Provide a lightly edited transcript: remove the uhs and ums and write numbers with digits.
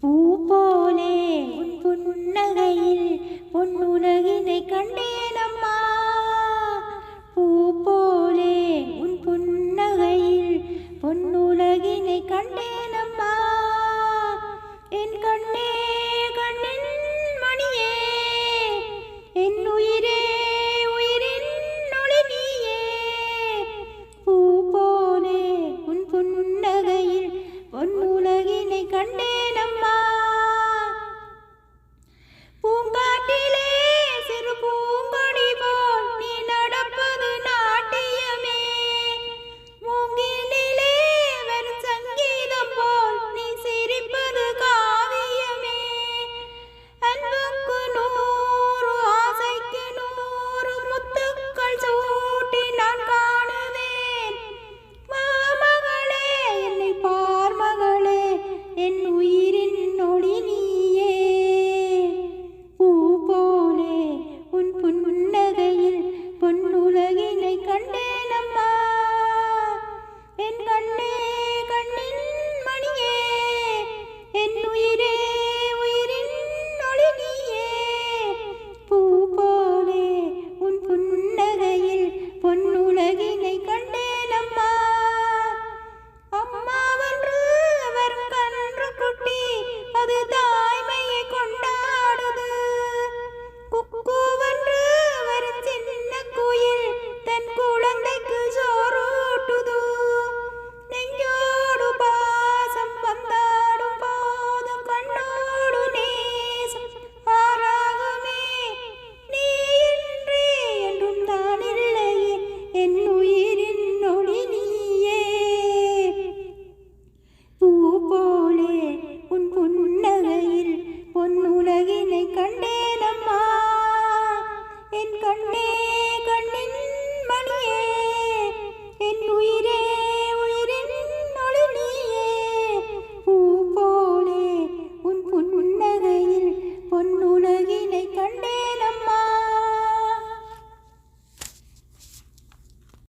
பூ போலே உன் புன்னகையில் பொன்னுலகினை கண்டேனம்மா. பூ போலே உன் புன்னகையில் பொன்னுலகினை கண்டேனம்மா. என் கண்ணே கண்ணின் மணியே, என் உயிரே உயிரின் ஒளி நீயே. பூ போலே உன் புன்னகையில் பொன்னுலகினை கண்டேனம்மா. பூங்காட்டிலே சிறு பூங்கொடி போல் நீ நடப்பது நாட்டியமே. மூங்கிலே வெறும் சங்கீதம் போல் நீ சிரிப்பது காவியமே. அன்புக்கு 100 ஆசைக்கு 100 முத்துக்கள் சூட்டி நான் காணுவேன். மாமகளே என்னை பார் மகளே, என் உயிர்